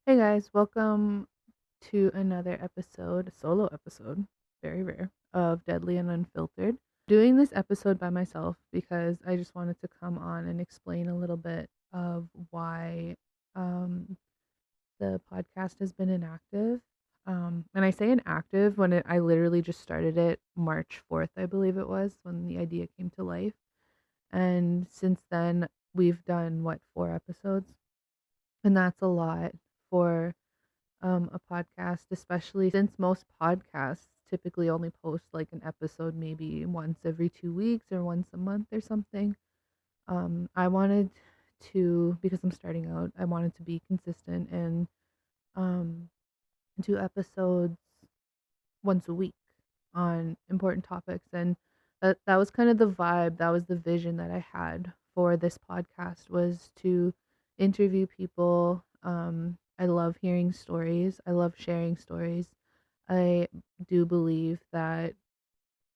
Hey guys, welcome to another episode, a solo episode, very rare, of Deadly and Unfiltered. Doing this episode by myself because I just wanted to come on and explain a little bit of why um, the podcast has been inactive. And I say inactive when I literally just started it March 4th, I believe it was, when the idea came to life. And since then, we've done what, 4 episodes? And that's a lot for a podcast, especially since most podcasts typically only post like an episode maybe once every 2 weeks or once a month or something. I wanted to, because I'm starting out, I wanted to be consistent and um, do episodes once a week on important topics. And that was kind of the vibe, that was the vision that I had for this podcast, was to interview people. I love hearing stories. I love sharing stories. I do believe that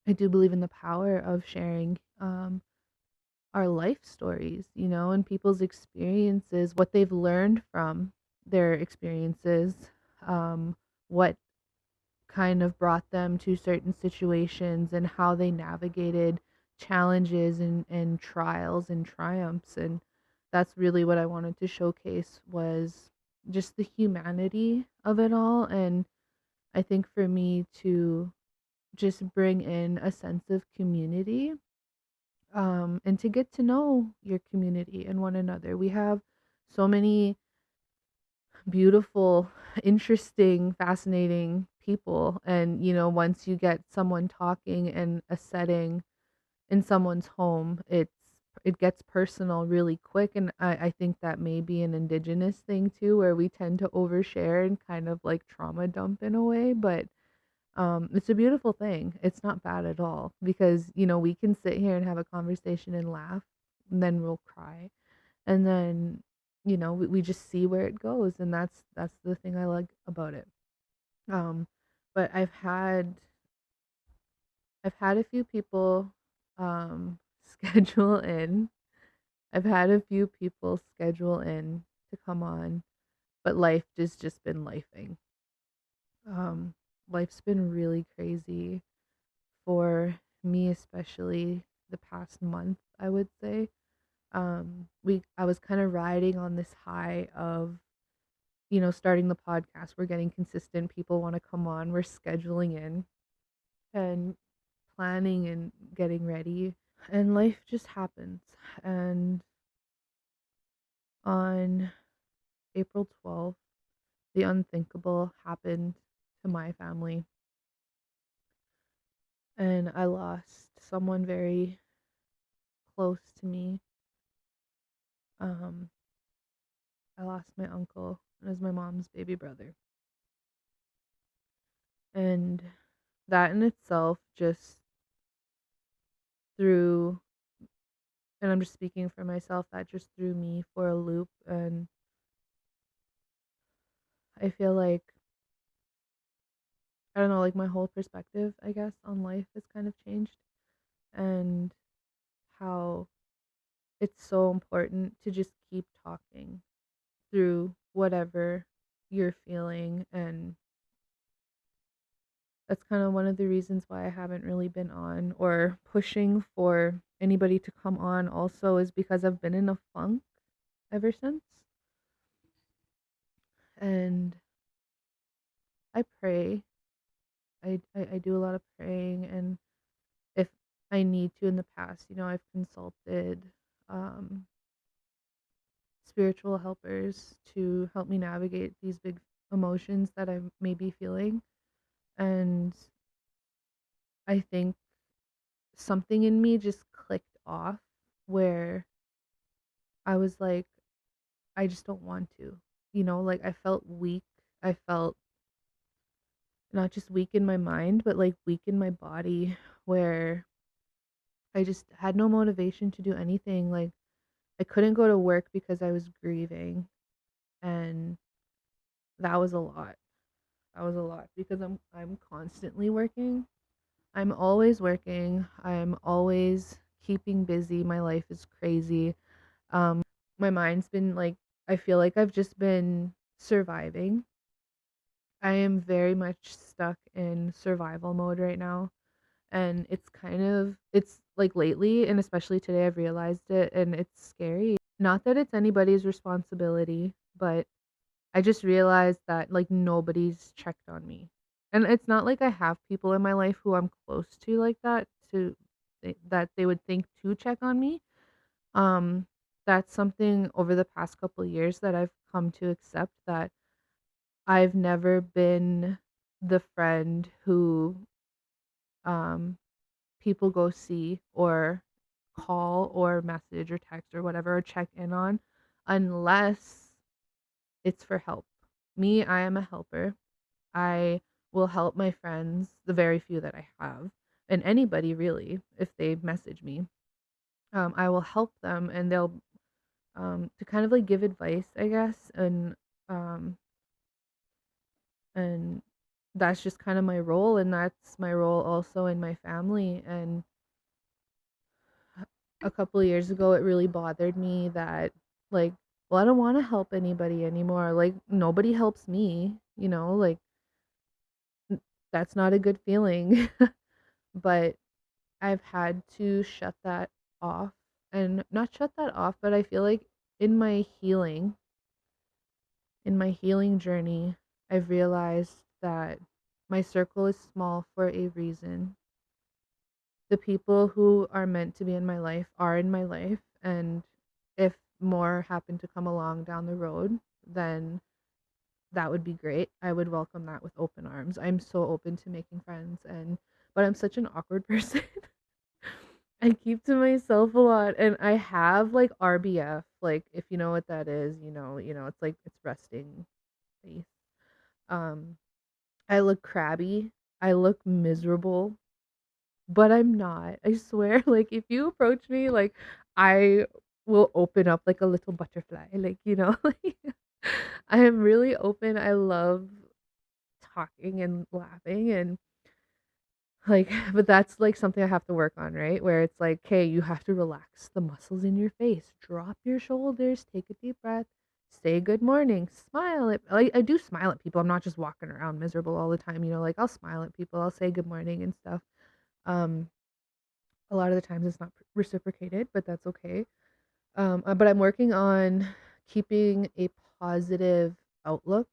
I do believe in the power of sharing our life stories, and people's experiences, what they've learned from their experiences, what kind of brought them to certain situations and how they navigated challenges and trials and triumphs. And that's really what I wanted to showcase, was just the humanity of it all. And I think for me to just bring in a sense of community, and to get to know your community and one another. We have so many beautiful, interesting, fascinating people. And, once you get someone talking in a setting in someone's home, it gets personal really quick. And I think that may be an indigenous thing too, where we tend to overshare and kind of like trauma dump in a way. But it's a beautiful thing. It's not bad at all, because, we can sit here and have a conversation and laugh, and then we'll cry, and then we just see where it goes. And that's the thing I like about it. um but I've had a few people schedule in. I've had a few people schedule in to come on, but life has just been lifing. um Life's been really crazy for me, especially the past month, I would say. We I was kind of riding on this high of, starting the podcast. We're getting consistent. People want to come on. We're scheduling in and planning and getting ready. And life just happens. And on April 12th, the unthinkable happened to my family. And I lost someone very close to me. Um, I lost my uncle, as my mom's baby brother. And that in itself just threw, and I'm just speaking for myself, that just threw me for a loop. And I feel like, I don't know, like my whole perspective, I guess, on life has kind of changed. And how it's so important to just keep talking through whatever you're feeling. And that's kind of one of the reasons why I haven't really been on or pushing for anybody to come on, also, is because I've been in a funk ever since. And I pray. I do a lot of praying. And if I need to, in the past, I've consulted um, spiritual helpers to help me navigate these big emotions that I may be feeling. And I think something in me just clicked off, where I was like, I just don't want to. Like, I felt weak. I felt not just weak in my mind, but like weak in my body, where I just had no motivation to do anything. Like, I couldn't go to work because I was grieving. And that was a lot. That was a lot, because I'm constantly working. I'm always working. I'm always keeping busy. My life is crazy. My mind's been like, I feel like I've just been surviving. I am very much stuck in survival mode right now. And it's like lately, and especially today, I've realized it, and it's scary. Not that it's anybody's responsibility, but I just realized that like nobody's checked on me. And it's not like I have people in my life who I'm close to like that that they would think to check on me. Um that's something over the past couple of years that I've come to accept, that I've never been the friend who um people go see or call or message or text or whatever or check in on unless it's for help. Me, I am a helper. I will help my friends, the very few that I have, and anybody really, if they message me. I will help them, and they'll to kind of like give advice, I guess, um and that's just kind of my role, and that's my role also in my family. And a couple of years ago, it really bothered me that, like, well, I don't want to help anybody anymore. Like, nobody helps me, like, that's not a good feeling. But I've had to shut that off, and not shut that off, but I feel like in my healing, in my healing journey, I've realized that my circle is small for a reason. The people who are meant to be in my life are in my life, and if more happen to come along down the road, then that would be great. I would welcome that with open arms. I'm so open to making friends, and but I'm such an awkward person. I keep to myself a lot, and I have like RBF, like if you know what that is, it's like it's resting face. Um I look crabby. I look miserable. But I'm not. I swear, like, if you approach me, like, I will open up like a little butterfly, like, like, I am really open. I love talking and laughing, and like, but that's like something I have to work on, right? Where it's like, okay, you have to relax the muscles in your face, drop your shoulders, take a deep breath, say good morning, smile at, like, I do smile at people. I'm not just walking around miserable all the time, like, I'll smile at people, I'll say good morning and stuff. Um, A lot of the times it's not reciprocated, but that's okay. But I'm working on keeping a positive outlook.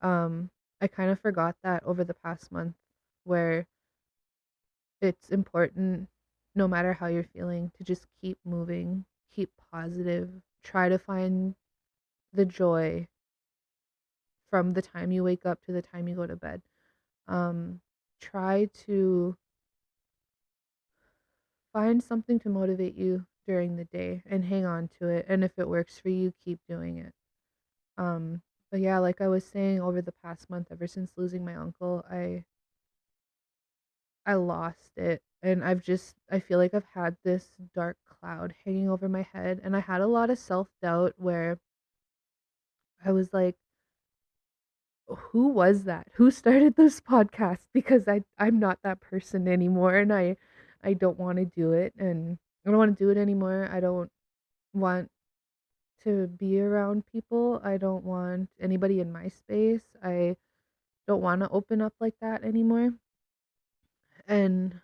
I kind of forgot that over the past month, where it's important, no matter how you're feeling, to just keep moving, keep positive, try to find the joy from the time you wake up to the time you go to bed. Um, Try to find something to motivate you during the day and hang on to it. And if it works for you, keep doing it. Um, but yeah, like I was saying, over the past month, ever since losing my uncle, I lost it. And I feel like I've had this dark cloud hanging over my head. And I had a lot of self doubt where I was like, who was that? Who started this podcast? Because I'm not that person anymore, and I don't want to do it, and I don't want to do it anymore. I don't want to be around people. I don't want anybody in my space. I don't want to open up like that anymore. And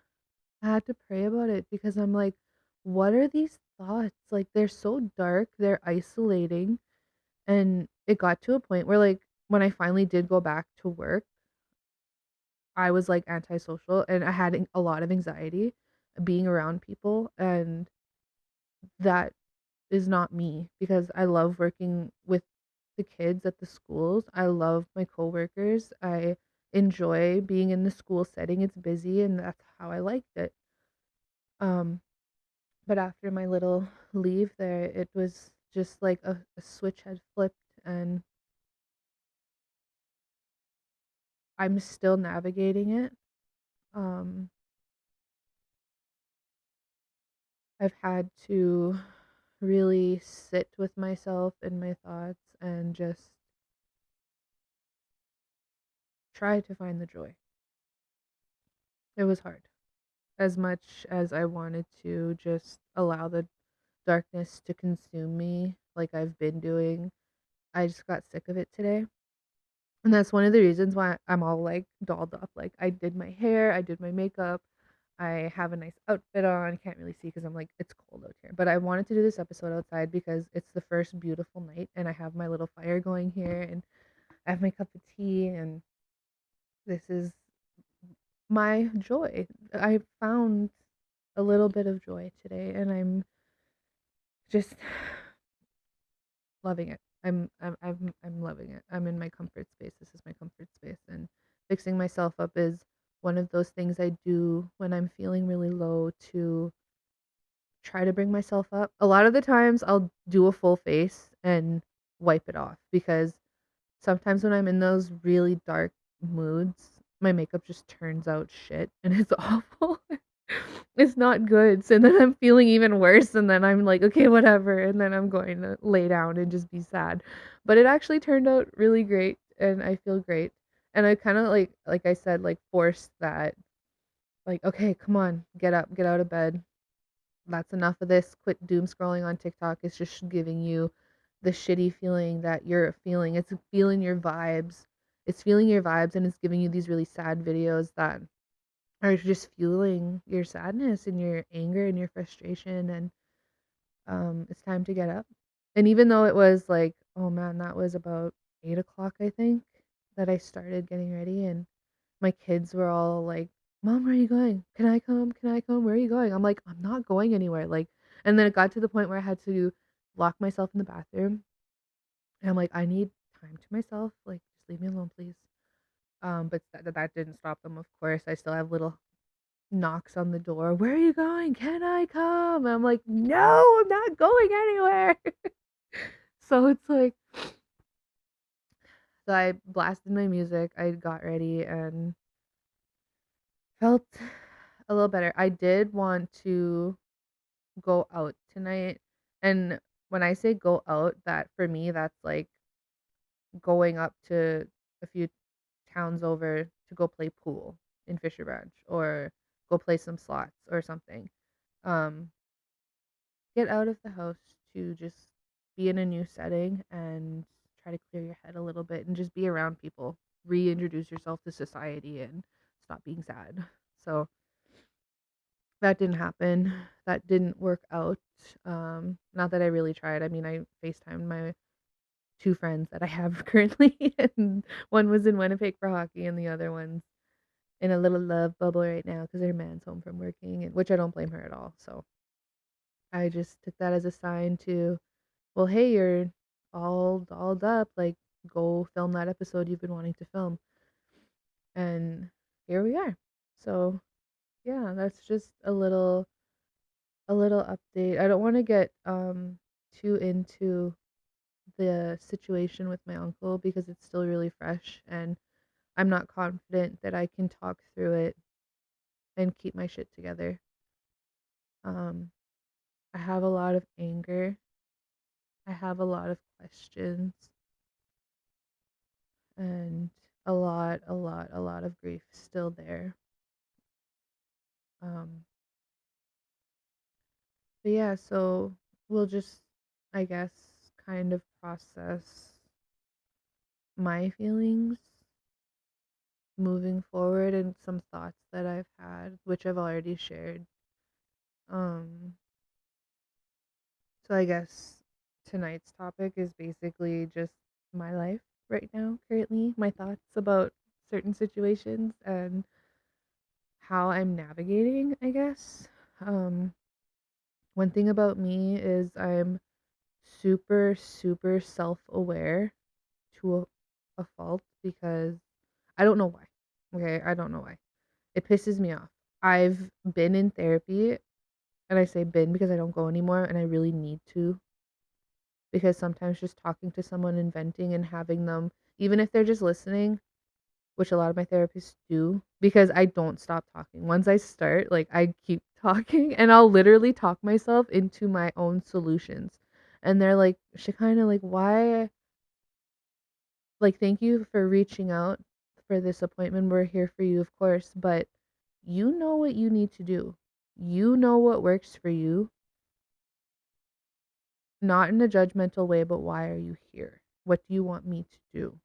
I had to pray about it because I'm like, what are these thoughts? Like, they're so dark, they're isolating. And it got to a point where, like, when I finally did go back to work, I was like antisocial, and I had a lot of anxiety being around people. And that is not me, because I love working with the kids at the schools. I love my coworkers. I enjoy being in the school setting. It's busy, and that's how I liked it. Um, but after my little leave there, it was just like a switch had flipped, and I'm still navigating it. Um, I've had to really sit with myself and my thoughts and just try to find the joy. It was hard. As much as I wanted to just allow the darkness to consume me like I've been doing, I just got sick of it today. And that's one of the reasons why I'm all like dolled up. Like I did my hair, I did my makeup, I have a nice outfit on. Can't really see because I'm like it's cold out here. But I wanted to do this episode outside because it's the first beautiful night and I have my little fire going here and I have my cup of tea and this is my joy. I found a little bit of joy today and I'm just loving it. I'm loving it. I'm in my comfort space. This is my comfort space and fixing myself up is one of those things I do when I'm feeling really low to try to bring myself up. A lot of the times I'll do a full face and wipe it off because sometimes when I'm in those really dark moods, my makeup just turns out shit and it's awful. It's not good. So then I'm feeling even worse and then I'm like, okay, whatever, and then I'm going to lay down and just be sad. But it actually turned out really great and I feel great. And I kind of like I said like forced that like okay, come on, get up, get out of bed. That's enough of this. Quit doom scrolling on TikTok. It's just giving you the shitty feeling that you're feeling. It's feeling your vibes. It's feeling your vibes and it's giving you these really sad videos that are just fueling your sadness and your anger and your frustration and it's time to get up. And even though it was like, oh man, that was about 8 o'clock, I think, that I started getting ready and my kids were all like, Mom, where are you going? Can I come? Can I come? Where are you going? I'm like, I'm not going anywhere. Like, and then it got to the point where I had to lock myself in the bathroom. And I'm like, I need time to myself. Like, just leave me alone, please. But that didn't stop them, of course. I still have little knocks on the door. Where are you going? Can I come? And I'm like, no, I'm not going anywhere. So it's like, so I blasted my music. I got ready and felt a little better. I did want to go out tonight. And when I say go out, that for me, that's like going up to a few towns over to go play pool in Fisher Branch or go play some slots or something. Um, get out of the house to just be in a new setting and try to clear your head a little bit and just be around people, reintroduce yourself to society and stop being sad. So that didn't happen. That didn't work out. Not that I really tried. I mean, I FaceTimed my two friends that I have currently, and one was in Winnipeg for hockey, and the other one's in a little love bubble right now because her man's home from working, and which I don't blame her at all. So I just took that as a sign to, well, hey, you're all dolled up. Like, go film that episode you've been wanting to film, and here we are. So yeah, that's just a little update. I don't want to get too into the situation with my uncle because it's still really fresh and I'm not confident that I can talk through it and keep my shit together. Um I have a lot of anger. I have a lot of questions and a lot of grief still there. Um but yeah, so we'll just I guess kind of process my feelings moving forward and some thoughts that I've had, which I've already shared. Um, so I guess tonight's topic is basically just my life right now, currently, my thoughts about certain situations and how I'm navigating, I guess. Um, one thing about me is I'm super, super self aware to a fault because I don't know why. Okay, I don't know why. It pisses me off. I've been in therapy, and I say been because I don't go anymore and I really need to. Because sometimes just talking to someone and venting and having them, even if they're just listening, which a lot of my therapists do, because I don't stop talking. Once I start, like I keep talking and I'll literally talk myself into my own solutions. And they're like, Shekinah, like, why? Like, thank you for reaching out for this appointment. We're here for you, of course, but you know what you need to do. You know what works for you, not in a judgmental way, but why are you here? What do you want me to do?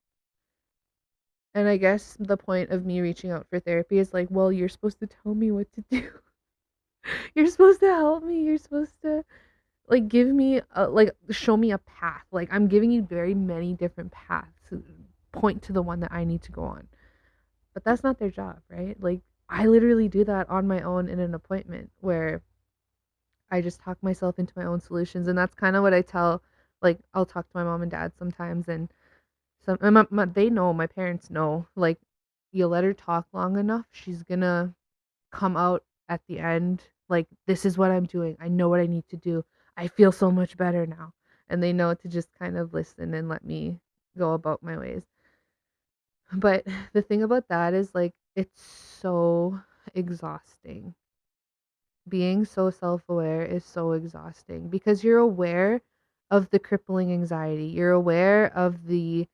And I guess the point of me reaching out for therapy is like, well, you're supposed to tell me what to do. You're supposed to help me. You're supposed to like give me like show me a path. Like I'm giving you very many different paths. Point to the one that I need to go on. But that's not their job, right? Like I literally do that on my own in an appointment where I just talk myself into my own solutions, and that's kind of what I tell. Like I'll talk to my mom and dad sometimes, and they know, my parents know. Like you let her talk long enough, she's gonna come out at the end like, this is what I'm doing. I know what I need to do. I feel so much better now. And they know to just kind of listen and let me go about my ways. But the thing about that is like it's so exhausting. Being so self-aware is so exhausting because you're aware of the crippling anxiety. You're aware of the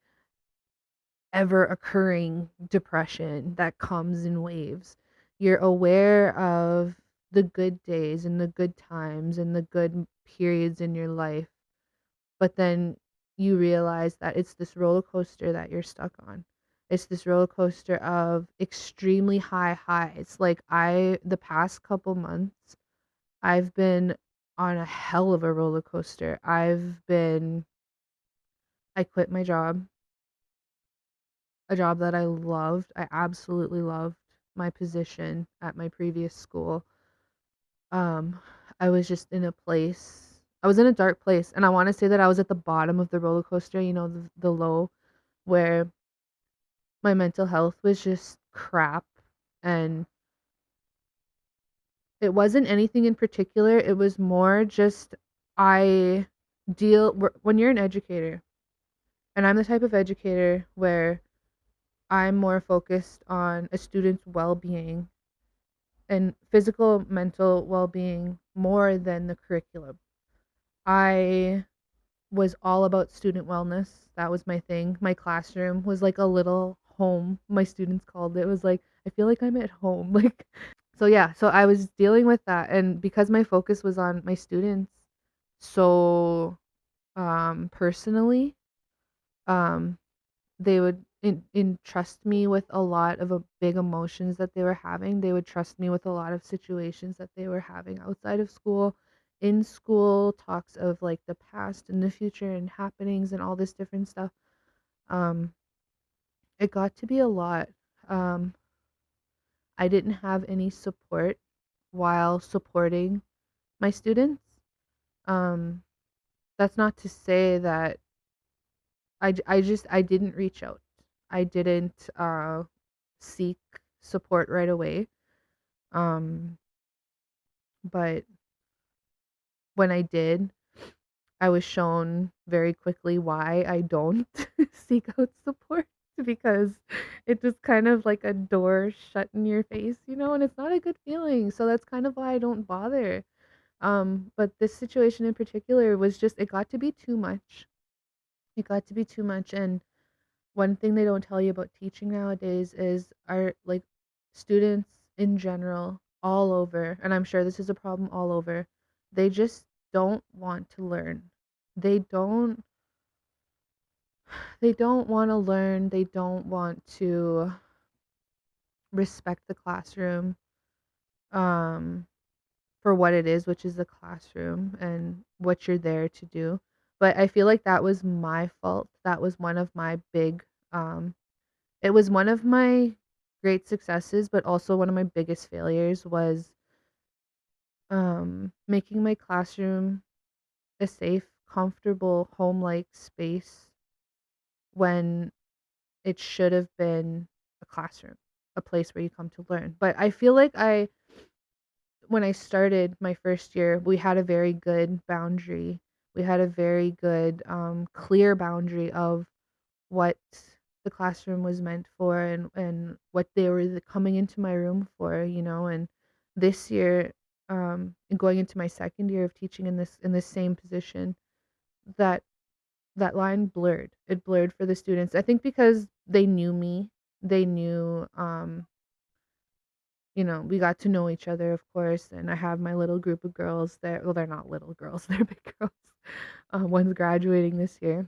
ever occurring depression that comes in waves. You're aware of the good days and the good times and the good periods in your life, but then you realize that it's this roller coaster that you're stuck on. It's this roller coaster of extremely high highs. Like the past couple months, I've been on a hell of a roller coaster. I quit my job, a job that I loved. I absolutely loved my position at my previous school. Um, I was just in a place. I was in a dark place, and I want to say that I was at the bottom of the roller coaster. The low where my mental health was just crap, and it wasn't anything in particular. It was more just I when you're an educator, and I'm the type of educator where I'm more focused on a student's well-being and physical, mental well-being more than the curriculum. I was all about student wellness. That was my thing. My classroom was like a little home. My students called it. It was like I feel like I'm at home. Like so yeah, so I was dealing with that, and because my focus was on my students so personally, um they would entrust me with a lot of big emotions that they were having. They would trust me with a lot of situations that they were having outside of school, in school, talks of like the past and the future and happenings and all this different stuff. Um, it got to be a lot. Um, I didn't have any support while supporting my students. Um, that's not to say that I didn't reach out. I didn't seek support right away. Um, but when I did, I was shown very quickly why I don't seek out support because it just kind of like a door shut in your face, and it's not a good feeling. So that's kind of why I don't bother. But this situation in particular was just it got to be too much. It got to be too much, and one thing they don't tell you about teaching nowadays is our like students in general all over, and I'm sure this is a problem all over, they just don't want to learn. They don't they don't want to learn. They don't want to respect the classroom um for what it is, which is the classroom and what you're there to do. But I feel like that was my fault. That was one of my big it was one of my great successes, but also one of my biggest failures was making my classroom a safe, comfortable, home-like space when it should have been a classroom, a place where you come to learn. But I feel like when I started my first year, we had a very good boundary. We had a very good, clear boundary of what the classroom was meant for and what they were coming into my room for. And this year, and going into my second year of teaching in this same position, that that line blurred. It blurred for the students. I think because they knew me, they knew we got to know each other, of course, and I have my little group of girls there. Well, they're not little girls, they're big girls. One's graduating this year.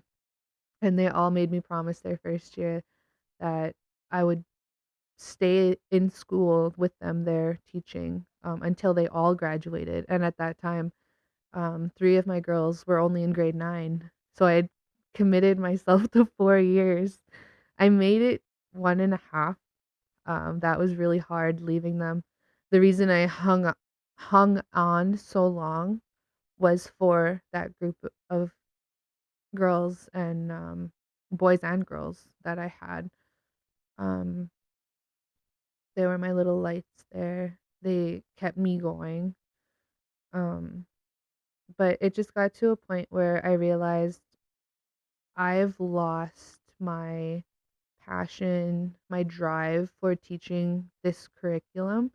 And they all made me promise their first year that I would stay in school with them there teaching until they all graduated. And at that time, three of my girls were only in grade 9. So I had committed myself to 4 years. I made it 1.5. That was really hard leaving them. The reason I hung on so long was for that group of girls and boys and girls that I had. Um, they were my little lights there. They kept me going. Um, but it just got to a point where I realized I've lost my passion, my drive for teaching this curriculum.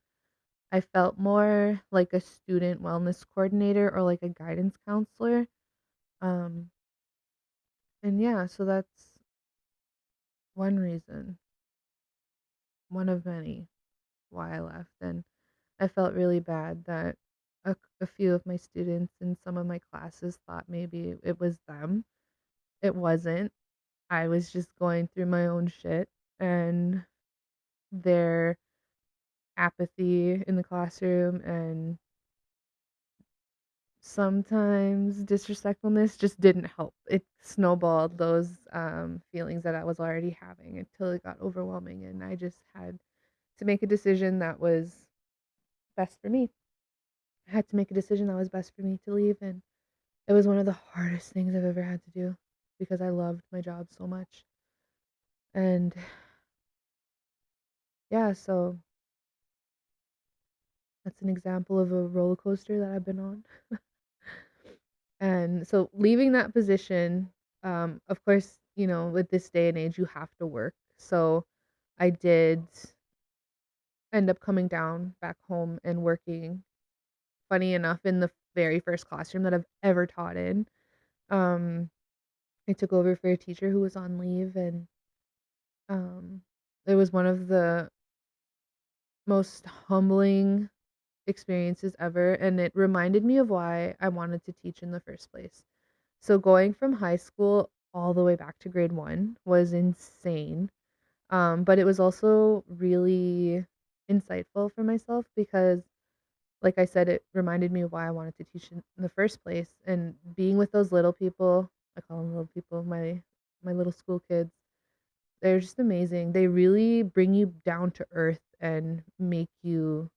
I felt more like a student wellness coordinator or like a guidance counselor. Um, and yeah, so that's one reason, one of many, why I left. And I felt really bad that a few of my students in some of my classes thought maybe it was them. It wasn't. I was just going through my own shit, and their apathy in the classroom and sometimes disrespectfulness just didn't help. It snowballed those feelings that I was already having until it got overwhelming, and I just had to make a decision that was best for me. I had to make a decision that was best for me to leave, and it was one of the hardest things I've ever had to do because I loved my job so much. And yeah, so that's an example of a roller coaster that I've been on. And so leaving that position, of course, with this day and age, you have to work. So I did end up coming down back home and working, funny enough, in the very first classroom that I've ever taught in. Um, I took over for a teacher who was on leave, and um, it was one of the most humbling experiences ever. And it reminded me of why I wanted to teach in the first place. So going from high school all the way back to grade 1 was insane. But it was also really insightful for myself because, like I said, it reminded me of why I wanted to teach in the first place. And being with those little people, I call them little people, my little school kids, they're just amazing. They really bring you down to earth and make you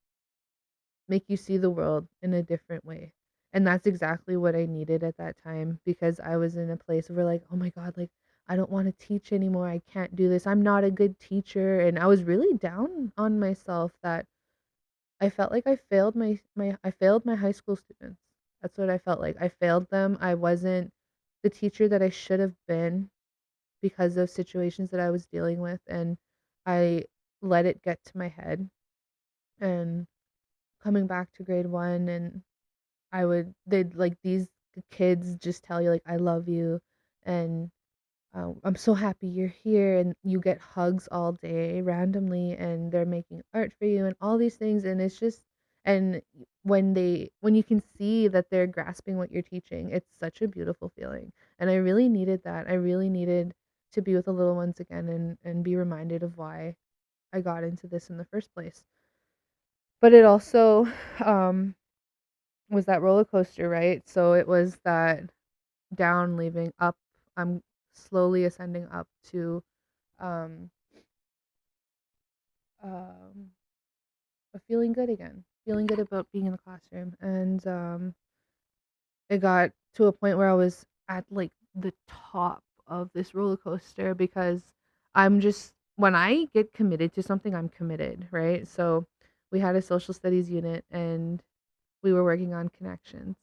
see the world in a different way. And that's exactly what I needed at that time because I was in a place where like, oh my God, like I don't want to teach anymore. I can't do this. I'm not a good teacher. And I was really down on myself that I felt like I failed my high school students. That's what I felt like. I failed them. I wasn't the teacher that I should have been because of situations that I was dealing with, and I let it get to my head. And coming back to grade 1, and they'd like these kids just tell you like I love you, and I'm so happy you're here, and you get hugs all day randomly, and they're making art for you and all these things, and it's just and when you can see that they're grasping what you're teaching, it's such a beautiful feeling. And I really needed that. I really needed to be with the little ones again and be reminded of why I got into this in the first place. But it also was that roller coaster, right? So it was that down leaving up. I'm slowly ascending up to um um feeling good again, feeling good about being in the classroom. And it got to a point where I was at like the top of this roller coaster because I'm just when I get committed to something, I'm committed, right? So we had a social studies unit, and we were working on connections.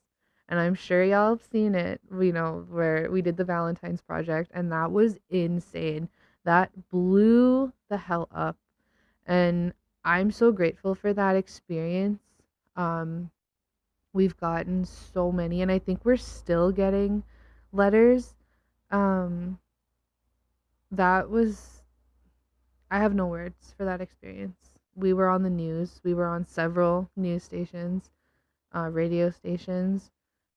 And I'm sure y'all have seen it, where we did the Valentine's project, and that was insane. That blew the hell up. And I'm so grateful for that experience. Um, we've gotten so many, and I think we're still getting letters. Um, that was, I have no words for that experience. We were on the news, we were on several news stations, radio stations.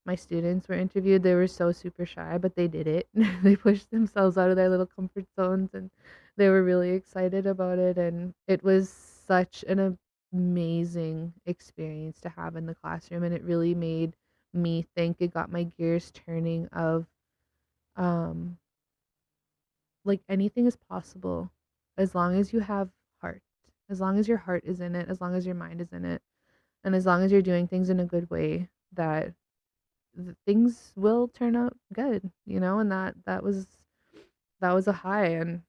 my students were interviewed, they were so super shy, but they did it. They pushed themselves out of their little comfort zones and they were really excited about it. And it was such an amazing experience to have in the classroom. And it really made me think, it got my gears turning of um, like anything is possible as long as you have heart, as long as your heart is in it, as long as your mind is in it, and as long as you're doing things in a good way, that things will turn out good, and that was a high. And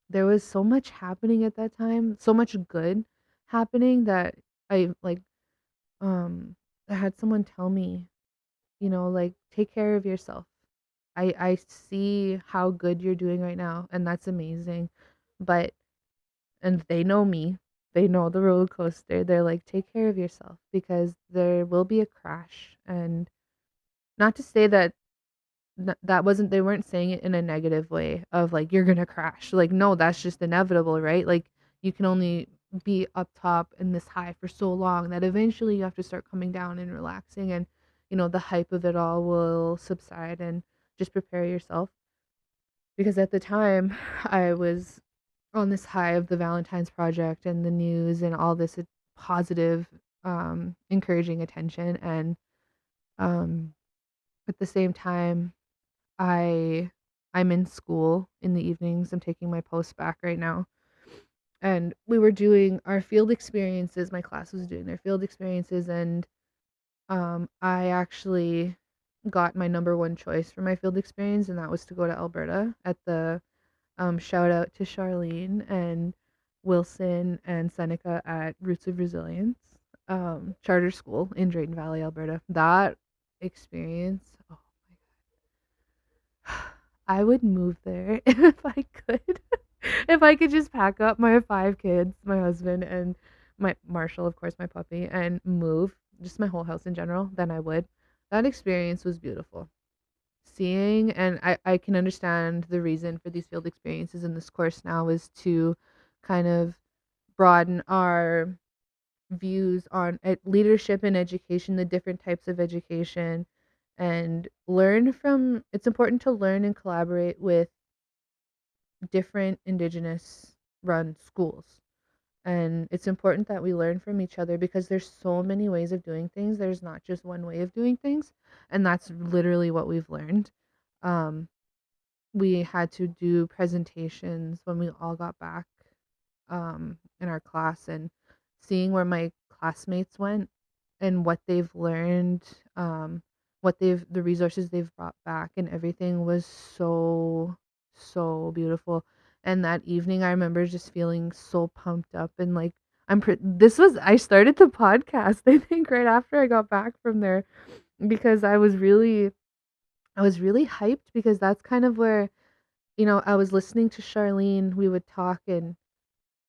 there was so much happening at that time, so much good happening that I like um I had someone tell me, like, take care of yourself. I see how good you're doing right now, and that's amazing. But and they know me. They know the roller coaster. They're like, take care of yourself because there will be a crash. And not to say that that wasn't, they weren't saying it in a negative way of like you're gonna crash. Like, no, that's just inevitable, right? Like, you can only be up top in this high for so long that eventually you have to start coming down and relaxing, and the hype of it all will subside, and just prepare yourself. Because at the time I was on this high of the Valentine's Project and the news and all this positive, encouraging attention. And um, at the same time, I I'm in school in the evenings. I'm taking my post back right now. And we were doing our field experiences. My class was doing their field experiences, and I actually got my number one choice for my field experience, and that was to go to Alberta at the shout out to Charlene and Wilson and Seneca at Roots of Resilience charter school in Drayton Valley, Alberta. That experience, oh my god, I would move there if I could. If I could just pack up my 5 kids, my husband, and my Marshall, of course, my puppy, and move just my whole house in general, then I would. That experience was beautiful. Seeing, and I can understand the reason for these field experiences in this course now is to kind of broaden our views on leadership and education, the different types of education, and learn from, it's important to learn and collaborate with different indigenous run schools. And it's important that we learn from each other because there's so many ways of doing things. There's not just one way of doing things. And that's literally what we've learned. Um, we had to do presentations when we all got back in our class, and seeing where my classmates went and what they've learned, the resources they've brought back, and everything was so, so beautiful. And that evening, I remember just feeling so pumped up and like, I started the podcast, I think, right after I got back from there because I was really hyped because that's kind of where, I was listening to Charlene, we would talk, and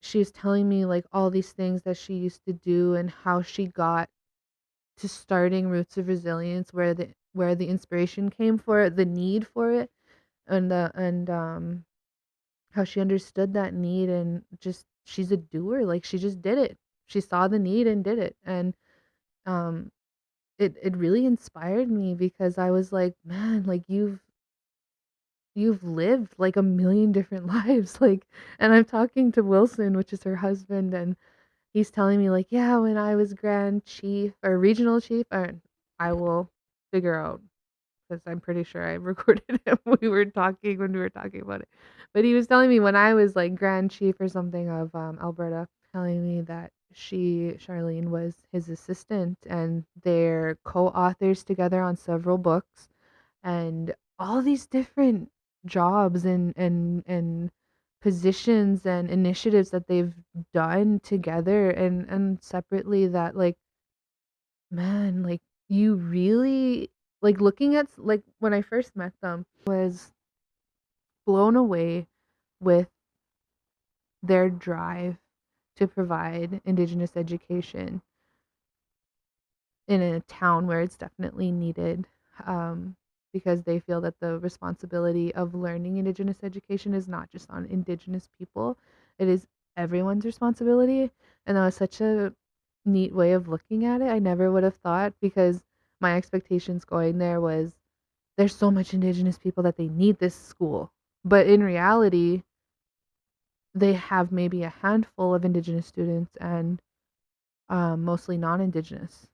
she was telling me like all these things that she used to do and how she got to starting Roots of Resilience, where the inspiration came for it, the need for it, and how she understood that need, and just she's a doer, like she just did it. She saw the need and did it. And um it really inspired me because I was like, man, like you've lived like a million different lives, like. And I'm talking to Wilson, which is her husband, and he's telling me like, yeah, when I was grand chief or regional chief, or I will figure out because I'm pretty sure I recorded him. We were talking when we were talking about it, but he was telling me when I was like grand chief or something of Alberta, telling me that Charlene was his assistant, and they're co-authors together on several books, and all these different jobs and positions and initiatives that they've done together and separately, that like, man, like, you really, like, looking at, like, when I first met them, was blown away with their drive to provide indigenous education in a town where it's definitely needed, um, because they feel that the responsibility of learning indigenous education is not just on indigenous people, it is everyone's responsibility. And that was such a neat way of looking at it. I never would have thought, because my expectations going there was there's so much indigenous people that they need this school. But in reality, they have maybe a handful of indigenous students and mostly non-indigenous.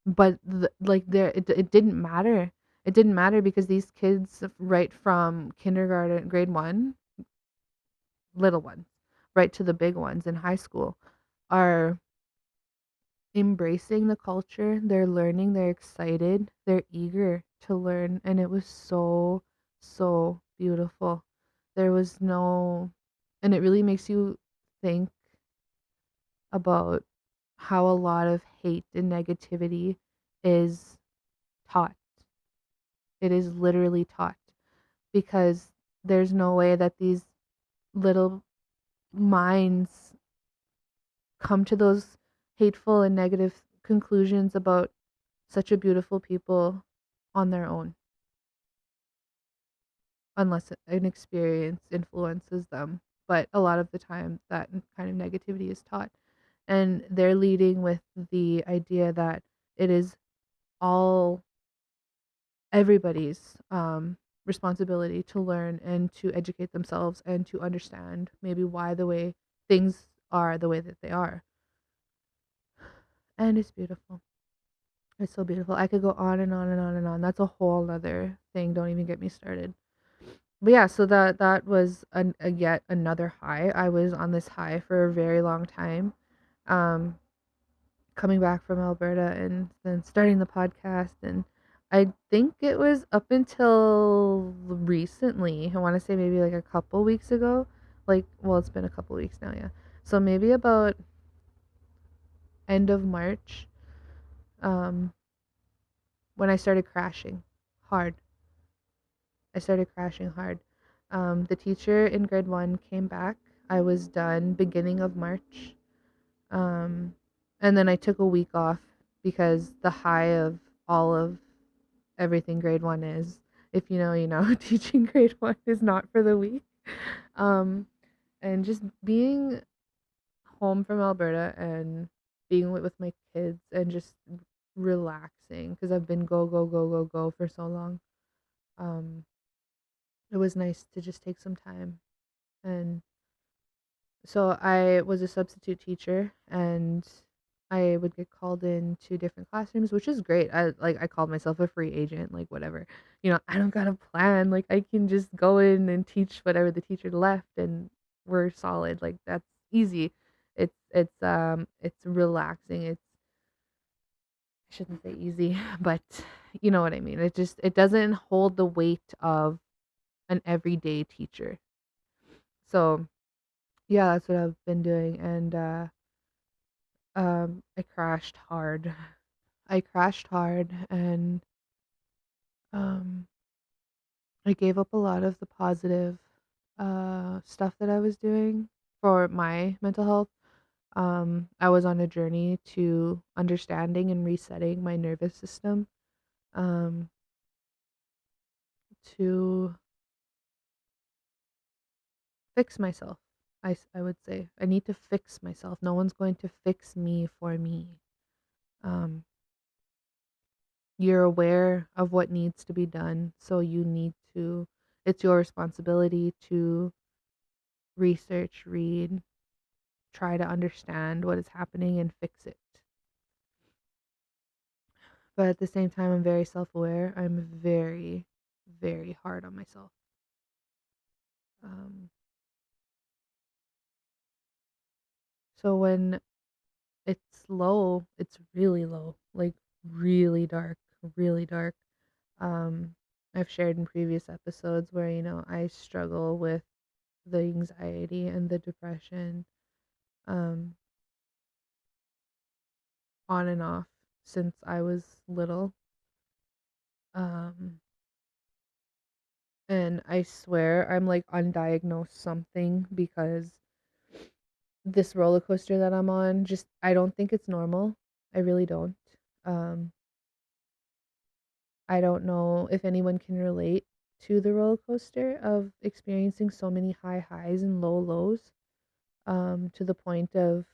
But it didn't matter. It didn't matter because these kids right from kindergarten, grade 1, little ones, right to the big ones in high school are embracing the culture. They're learning, they're excited, they're eager to learn, and it was so so beautiful. There was no and it really makes you think about how a lot of hate and negativity is taught. It is literally taught because there's no way that these little minds come to those hateful and negative conclusions about such a beautiful people on their own, unless an experience influences them. But a lot of the time, that kind of negativity is taught. And they're leading with the idea that it is all everybody's responsibility to learn and to educate themselves and to understand maybe why the way things are the way that they are. And it's beautiful. It's so beautiful. I could go on and on and on and on. That's a whole other thing. Don't even get me started. But yeah, so that was a yet another high. I was on this high for a very long time. Um, Coming back from Alberta and then starting the podcast, and I think it was up until recently. I want to say maybe like a couple weeks ago. Like, well, it's been a couple weeks now, yeah. So maybe about end of March, um, when I started crashing hard. I started crashing hard. The teacher in grade 1 came back. I was done beginning of March. Um, and then I took a week off because the high of all of everything grade 1 is, if you know, you know, teaching grade 1 is not for the weak. Um, and just being home from Alberta and being with my kids and just relaxing because I've been go, go, go, go, go for so long. Um, it was nice to just take some time. And so I was a substitute teacher and I would get called into different classrooms, which is great. I called myself a free agent, like whatever. You know, I don't got a plan. Like I can just go in and teach whatever the teacher left and we're solid. Like that's easy. It's relaxing. I shouldn't say easy, but you know what I mean. It doesn't hold the weight of an everyday teacher. So yeah, that's what I've been doing, and I crashed hard. I crashed hard, and um, I gave up a lot of the positive stuff that I was doing for my mental health. I was on a journey to understanding and resetting my nervous system, um, to fix myself. I would say I need to fix myself. No one's going to fix me for me. Um, you're aware of what needs to be done, so you need to it's your responsibility to research, read, try to understand what is happening and fix it. But at the same time, I'm very self-aware. I'm very very hard on myself. um so when it's low, it's really low, like really dark, really dark. um I've shared in previous episodes where, you know, I struggle with the anxiety and the depression, um, on and off since I was little. Um, and I swear I'm like undiagnosed something because this roller coaster that I'm on, just I don't think it's normal. I really don't. Um, I don't know if anyone can relate to the roller coaster of experiencing so many high highs and low lows, to the point of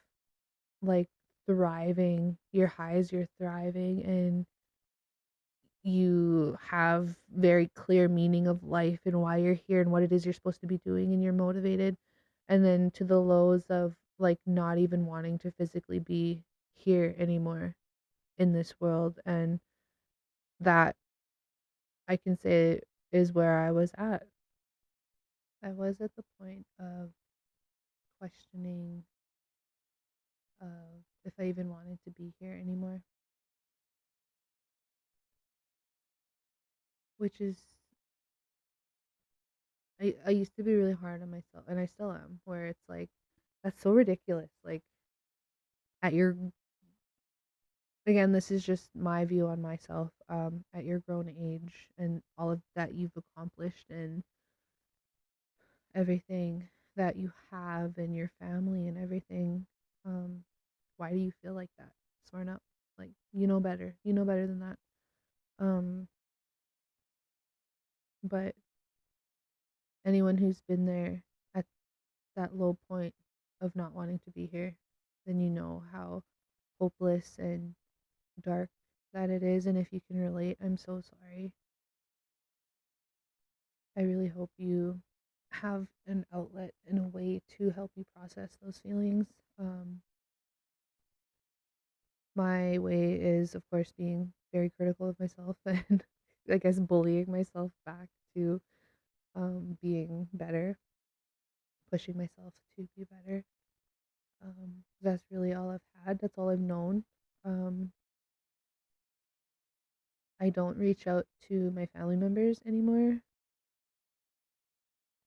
like thriving. Your highs, you're thriving, and you have very clear meaning of life and why you're here and what it is you're supposed to be doing and you're motivated, and then to the lows of like not even wanting to physically be here anymore in this world. And that, I can say, is where I was at. I was at the point of questioning if I even wanted to be here anymore, which is, I used to be really hard on myself, and I still am, where it's like, that's so ridiculous. Like, at your, again, this is just my view on myself, at your grown age and all of that you've accomplished and everything that you have and your family and everything, um, why do you feel like that? Sworn up. Like, you know better. You know better than that. Um, but anyone who's been there at that low point of not wanting to be here, then you know how hopeless and dark that it is. And if you can relate, I'm so sorry. I really hope you have an outlet and a way to help you process those feelings. My way is, of course, being very critical of myself and I guess bullying myself back to being better, pushing myself to be better. That's really all I've had. That's all I've known. Um, I don't reach out to my family members anymore,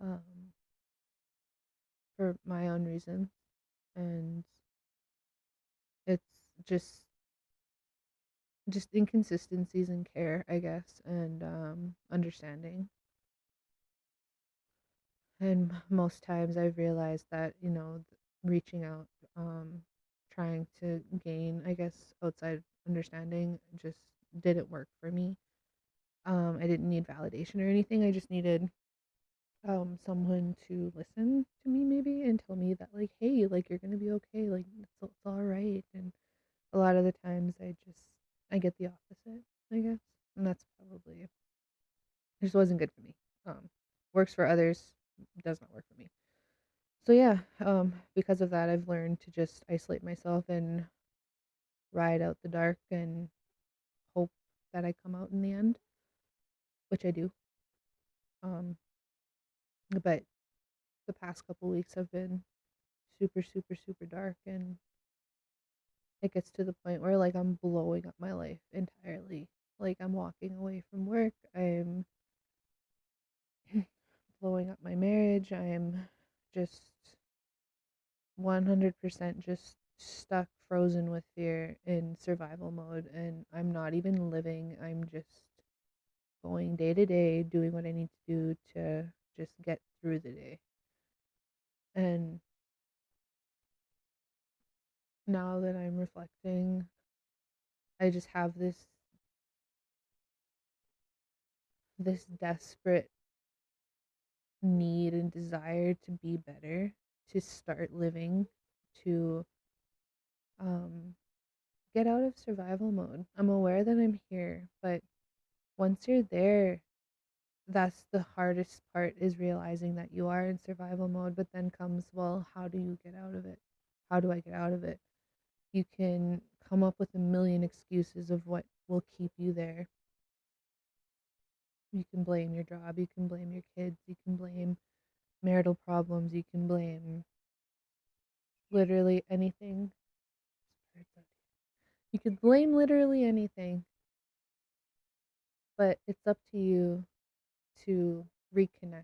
um, for my own reasons, and it's just just inconsistencies in care, I guess, and understanding. And most times I've realized that, reaching out, trying to gain, I guess, outside understanding just didn't work for me. I didn't need validation or anything. I just needed someone to listen to me maybe and tell me that, like, hey, like, you're gonna be okay, like it's all right. And a lot of the times I get the opposite, I guess. And that's probably, it just wasn't good for me. Works for others, does not work for me. So yeah, because of that, I've learned to just isolate myself and ride out the dark and hope that I come out in the end, which I do. Um, but the past couple weeks have been super, super, super dark, and it gets to the point where like I'm blowing up my life entirely. Like I'm walking away from work, I'm blowing up my marriage, I'm just 100% just stuck frozen with fear in survival mode, and I'm not even living. I'm just going day to day doing what I need to do to just get through the day. And now that I'm reflecting, I just have this desperate need and desire to be better, to start living, to um get out of survival mode. I'm aware that I'm here, but once you're there, that's the hardest part, is realizing that you are in survival mode. But then comes, well, how do you get out of it? How do I get out of it? You can come up with a million excuses of what will keep you there. You can blame your job, you can blame your kids, you can blame marital problems, you can blame literally anything. You could blame literally anything, but it's up to you to reconnect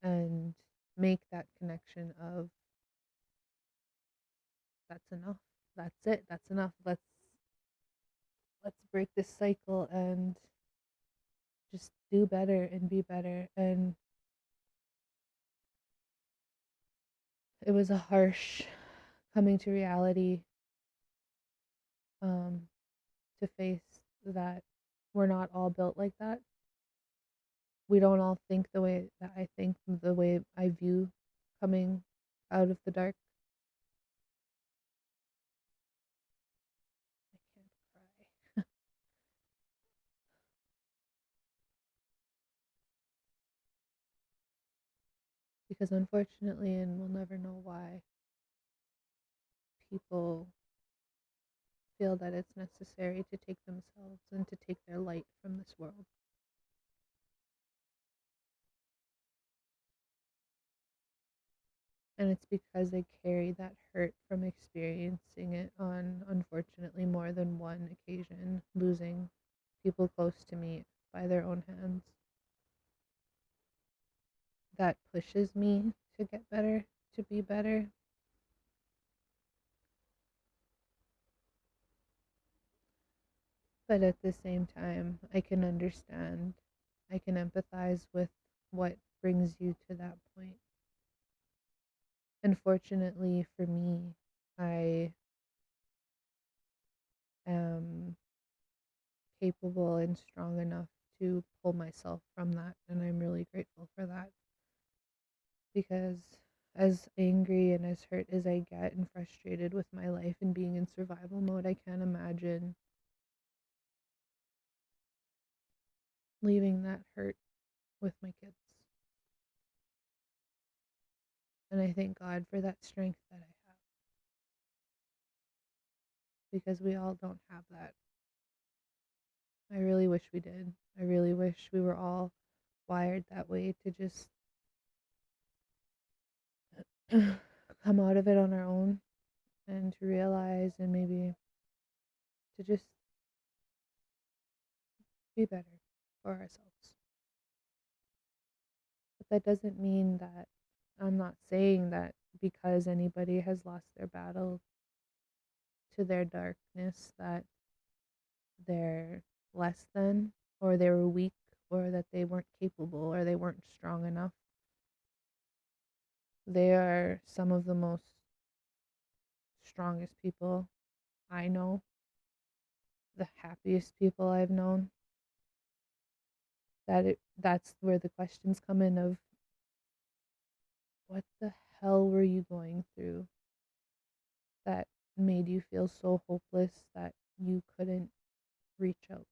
and make that connection of, that's enough. That's it. That's enough. Let's break this cycle and just do better and be better. And it was a harsh coming to reality, um, to face that we're not all built like that. We don't all think the way that I think, the way I view coming out of the dark. I can't cry. Because unfortunately, and we'll never know why, people feel that it's necessary to take themselves and to take their light from this world. And it's because they carry that hurt from experiencing it on, unfortunately, more than one occasion, losing people close to me by their own hands. That pushes me to get better, to be better. But at the same time, I can understand, I can empathize with what brings you to that point. Unfortunately for me, I am capable and strong enough to pull myself from that, and I'm really grateful for that, because as angry and as hurt as I get and frustrated with my life and being in survival mode, I can't imagine leaving that hurt with my kids. And I thank God for that strength that I have, because we all don't have that. I really wish we did. I really wish we were all wired that way to just come out of it on our own and to realize and maybe to just be better for ourselves. But that doesn't mean that I'm not saying that because anybody has lost their battle to their darkness that they're less than, or they were weak, or that they weren't capable, or they weren't strong enough. They are some of the most strongest people I know, the happiest people I've known. That's where the questions come in of what the hell were you going through that made you feel so hopeless that you couldn't reach out.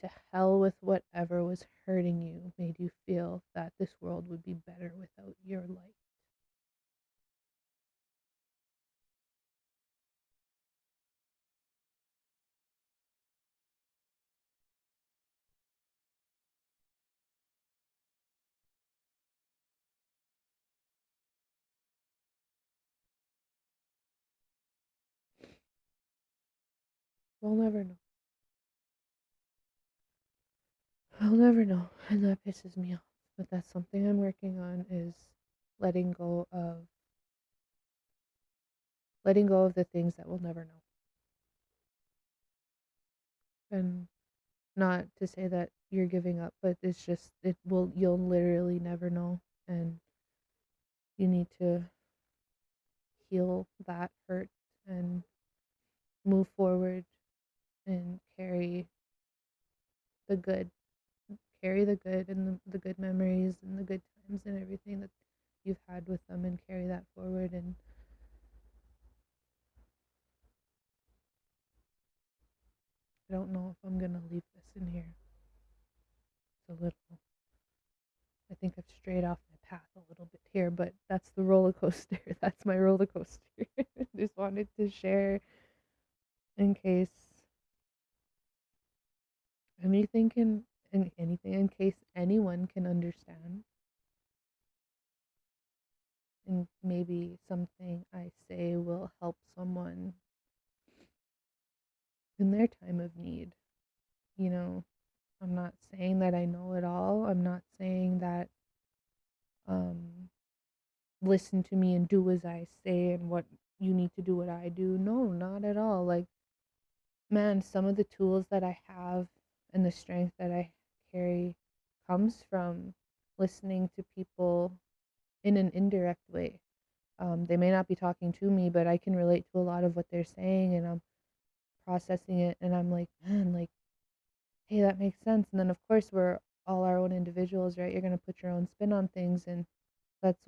To hell with whatever was hurting you made you feel that this world would be better without your light. We'll never know. I'll never know, and that pisses me off. But that's something I'm working on, is letting go of letting go of the things that we'll never know. And not to say that you're giving up, but it's just you'll literally never know, and you need to heal that hurt and move forward and the good carry the good and the good memories and the good times and everything that you've had with them, and carry that forward. And I don't know if I'm gonna leave this in here. It's a little, I think I've strayed off my path a little bit here, but that's the roller coaster. That's my roller coaster. Just wanted to share in case anything can anything in case anyone can understand, and maybe something I say will help someone in their time of need. You know, I'm not saying that I know it all. I'm not saying that um listen to me and do as I say and what you need to do what I do. No, not at all. Like, man, some of the tools that I have and the strength that I carry comes from listening to people in an indirect way. They may not be talking to me, but I can relate to a lot of what they're saying, and I'm processing it, and I'm like, man, like, hey, that makes sense. And then, of course, we're all our own individuals, right? You're going to put your own spin on things, and that's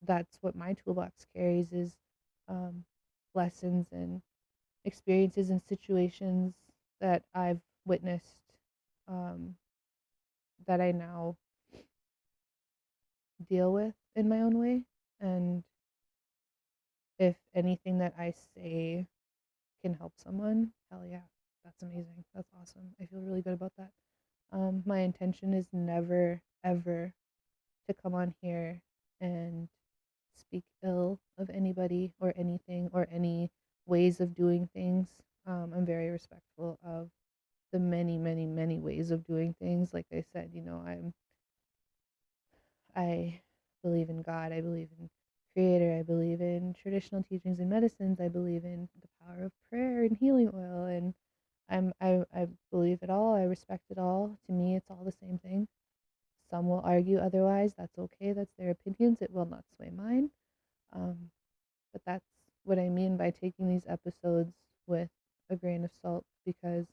that's what my toolbox carries, is um, lessons and experiences and situations that I've witnessed, um, that I now deal with in my own way. And if anything that I say can help someone, hell yeah, that's amazing. That's awesome. I feel really good about that. My intention is never, ever to come on here and speak ill of anybody or anything or any ways of doing things. I'm very respectful of the many, many, many ways of doing things. Like I said, I believe in God. I believe in Creator. I believe in traditional teachings and medicines. I believe in the power of prayer and healing oil. And I believe it all. I respect it all. To me, it's all the same thing. Some will argue otherwise. That's okay. That's their opinions. It will not sway mine. Um, but that's what I mean by taking these episodes with a grain of salt, because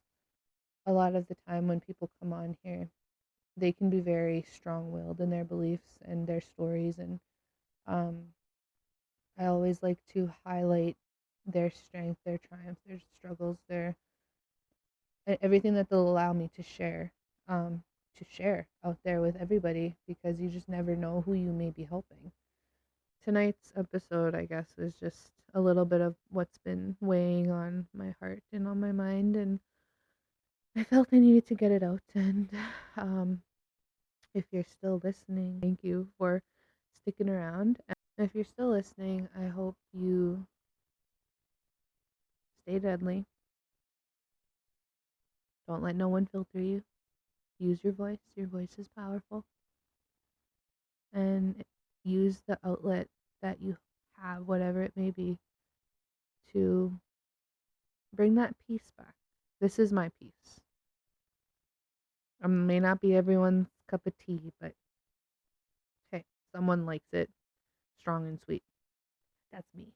a lot of the time when people come on here, they can be very strong-willed in their beliefs and their stories, and um, I always like to highlight their strength, their triumphs, their struggles, their everything that they'll allow me um, to share out there with everybody, because you just never know who you may be helping. Tonight's episode, I guess, was just a little bit of what's been weighing on my heart and on my mind, and I felt I needed to get it out. And um, if you're still listening, thank you for sticking around. And if you're still listening, I hope you stay deadly. Don't let no one filter you. Use your voice. Your voice is powerful. And use the outlet that you have, whatever it may be, to bring that peace back. This is my peace. May not be everyone's cup of tea, but hey, someone likes it strong and sweet. That's me.